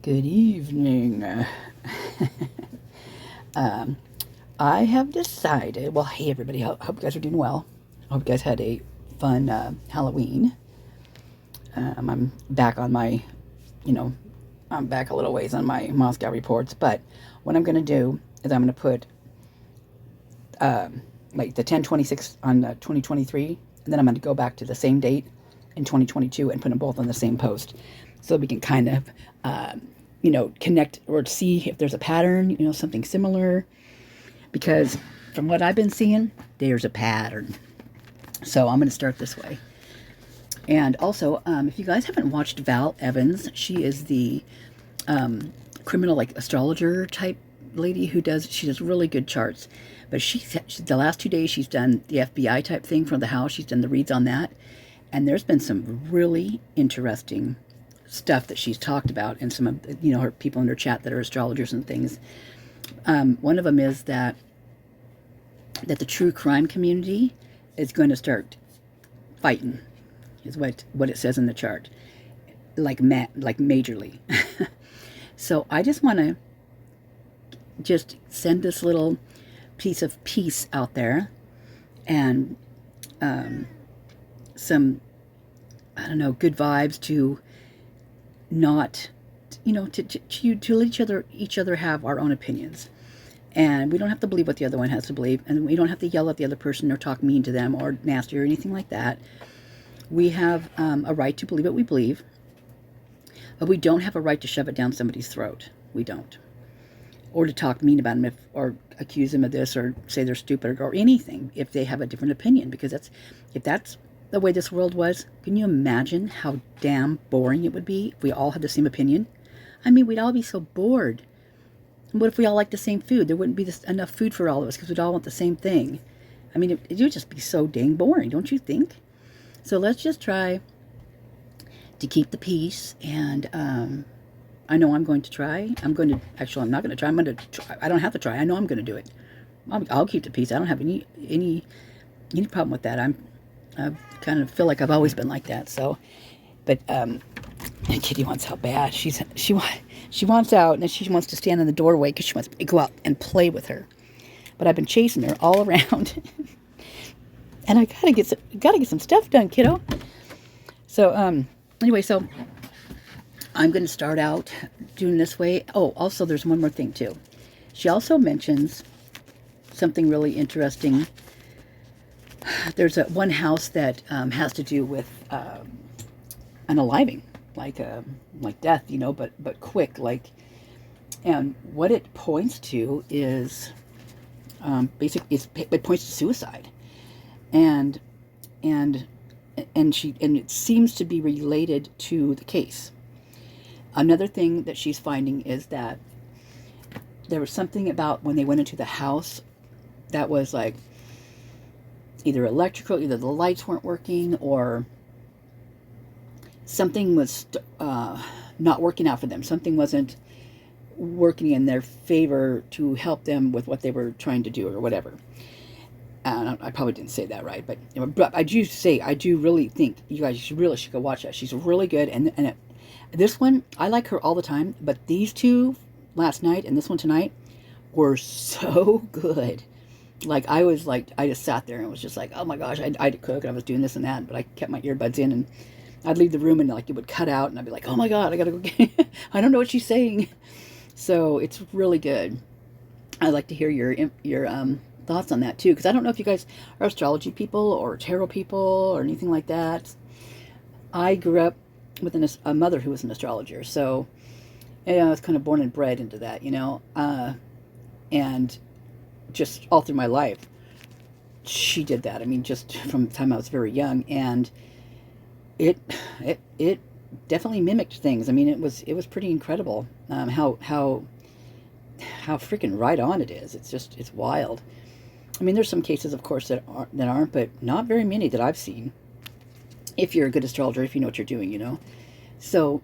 Good evening. I have decided, well, hey everybody, I hope you guys are doing well. I hope you guys had a fun Halloween. I'm back on my, you know, I'm back a little ways on my Moscow reports, but what I'm going to do is I'm going to put like the 10/26 on 2023, and then I'm going to go back to the same date in 2022 and put them both on the same post so we can kind of, connect or see if there's a pattern, something similar. Because from what I've been seeing, there's a pattern. So I'm going to start this way. And also, if you guys haven't watched Val Evans, she is the criminal, like, astrologer type lady she does really good charts. But the last 2 days she's done the FBI type thing from the house. She's done the reads on that. And there's been some really interesting stuff that she's talked about, and some of her people in her chat that are astrologers and things. One of them is that the true crime community is going to start fighting, is what it says in the chart, like majorly. So I just want to just send this little piece of peace out there, and some, I don't know, good vibes to not, to let each other have our own opinions. And we don't have to believe what the other one has to believe, and we don't have to yell at the other person or talk mean to them or nasty or anything like that. We have a right to believe what we believe, but we don't have a right to shove it down somebody's throat. We don't. Or to talk mean about them, or accuse them of this, or say they're stupid, or anything if they have a different opinion. Because if that's the way this world was, can you imagine how damn boring it would be if we all had the same opinion? I mean, we'd all be so bored. And what if we all liked the same food? There wouldn't be enough food for all of us because we'd all want the same thing. I mean, it would just be so dang boring, don't you think? So let's just try to keep the peace. And I know I'm going to try. I'm not going to try. I don't have to try. I know I'm going to do it. I'll keep the peace. I don't have any problem with that. I kind of feel like I've always been like that. So, but Kitty wants out bad. She wants out, and then she wants to stand in the doorway because she wants to go out and play with her. But I've been chasing her all around, and I gotta get some stuff done, kiddo. So anyway, so I'm going to start out doing this way. Oh, also there's one more thing too. She also mentions something really interesting. There's one house that has to do with an aliving, like death, but quick, and what it points to is it points to suicide, and it seems to be related to the case. Another thing that she's finding is that there was something about when they went into the house that was like either electrical, either the lights weren't working, or something was not working out for them. Something wasn't working in their favor to help them with what they were trying to do or whatever. I probably didn't say that right, but I do really think you guys really should go watch that. She's really good, and this one, I like her all the time, but these two last night and this one tonight were so good. I just sat there and was just like, oh my gosh, I had to cook, and I was doing this and that, but I kept my earbuds in, and I'd leave the room, and it would cut out, and I'd be like, oh my god, I gotta go get I don't know what she's saying. So it's really good. I'd like to hear your thoughts on that too, because I don't know if you guys are astrology people or tarot people or anything like that. I grew up with a mother who was an astrologer, so I was kind of born and bred into that, and just all through my life she did that. I mean, just from the time I was very young, and it definitely mimicked things. I mean, it was pretty incredible how freaking right on it is. It's wild. I mean, there's some cases, of course, that aren't, but not very many that I've seen. If you're a good astrologer, if you know what you're doing, So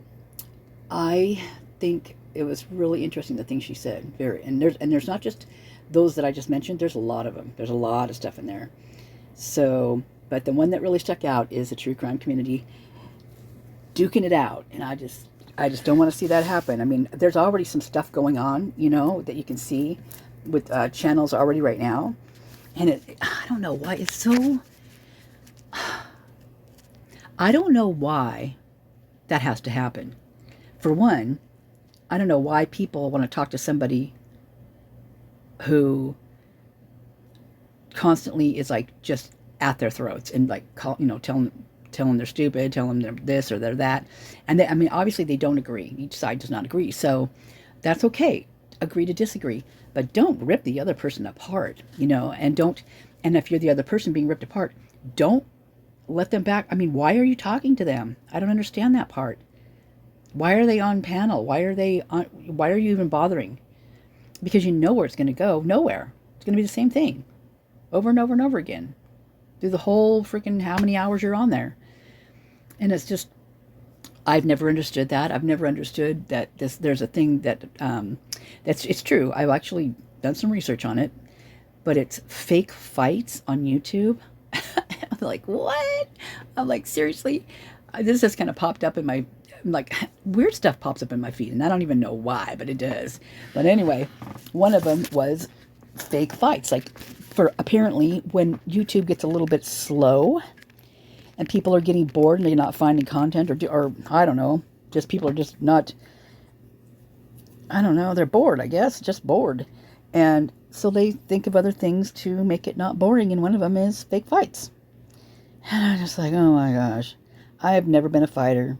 I think it was really interesting, the things she said. And there's not just those that I just mentioned. There's a lot of them. There's a lot of stuff in there. So, but the one that really stuck out is the true crime community duking it out. And I just don't want to see that happen. I mean, there's already some stuff going on, you know, that you can see with channels already right now. And I don't know why it's so, I don't know why that has to happen. For one, I don't know why people want to talk to somebody who constantly is like just at their throats and like tell them they're stupid, tell them they're this or they're that, and I mean obviously they don't agree. Each side does not agree, so that's okay. Agree to disagree, but don't rip the other person apart, and if you're the other person being ripped apart, don't let them back. I mean, why are you talking to them? I don't understand that part. Why are they on panel? Why are you even bothering? Because you know where it's going to go. Nowhere. It's going to be the same thing over and over and over again through the whole freaking how many hours you're on there. And it's just, I've never understood that. I've never understood that there's a thing that it's true. I've actually done some research on it, but it's fake fights on YouTube. I'm like, what? I'm like, seriously? This just kind of popped up in my, like, weird stuff pops up in my feed, and I don't even know why, but it does. But anyway, one of them was fake fights. Like, for apparently when YouTube gets a little bit slow and people are getting bored and they're not finding content, or I don't know, just people are just not, I don't know, they're bored, I guess, just bored. And so they think of other things to make it not boring, and one of them is fake fights. And I'm just like, oh my gosh, I have never been a fighter.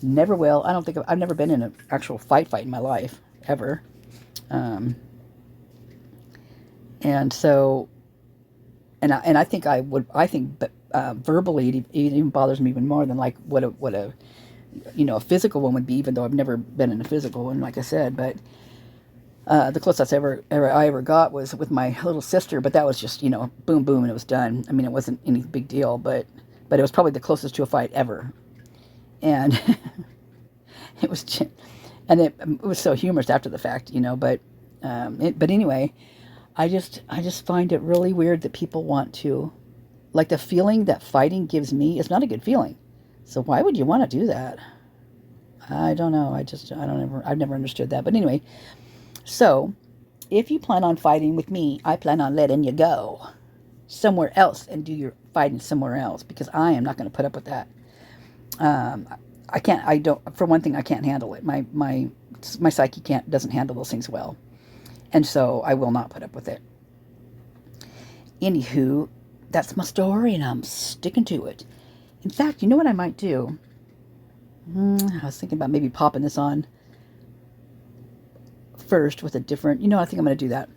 Never will. I don't think I've never been in an actual fight in my life, ever. And so, and I think I think verbally it even bothers me even more than like what a a physical one would be, even though I've never been in a physical one, like I said. But the closest I ever got was with my little sister, but that was just, boom, boom, and it was done. I mean, it wasn't any big deal, but it was probably the closest to a fight ever. And it was, and it was so humorous after the fact, but anyway, I just find it really weird that people want to, like, the feeling that fighting gives me is not a good feeling. So why would you want to do that? I don't know. I've never understood that. But anyway, so if you plan on fighting with me, I plan on letting you go somewhere else and do your fighting somewhere else, because I am not going to put up with that. For one thing, I can't handle it. My psyche doesn't handle those things well. And so I will not put up with it. Anywho, that's my story, and I'm sticking to it. In fact, you know what I might do? I was thinking about maybe popping this on first with a different, I think I'm going to do that.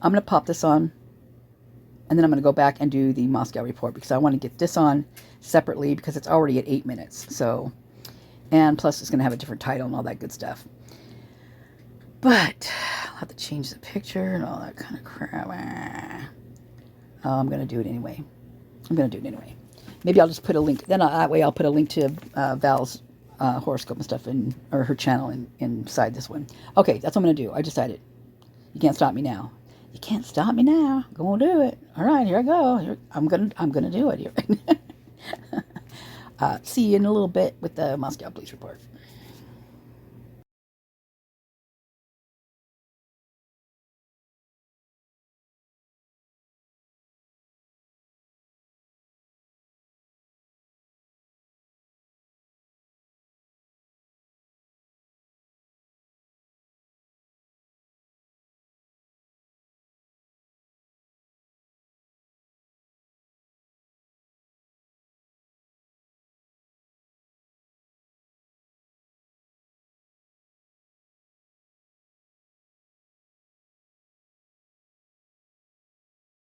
I'm going to pop this on, and then I'm going to go back and do the Moscow report, because I want to get this on separately, because it's already at 8 minutes. So, and plus it's going to have a different title and all that good stuff. But I'll have to change the picture and all that kind of crap. I'm going to do it anyway. Maybe I'll just put a link. Then that way I'll put a link to Val's horoscope and stuff, or her channel inside this one. Okay, that's what I'm going to do. I decided. You can't stop me now. You can't stop me now. Go and do it. All right, here I go. I'm gonna do it here. See you in a little bit with the Moscow Police Report.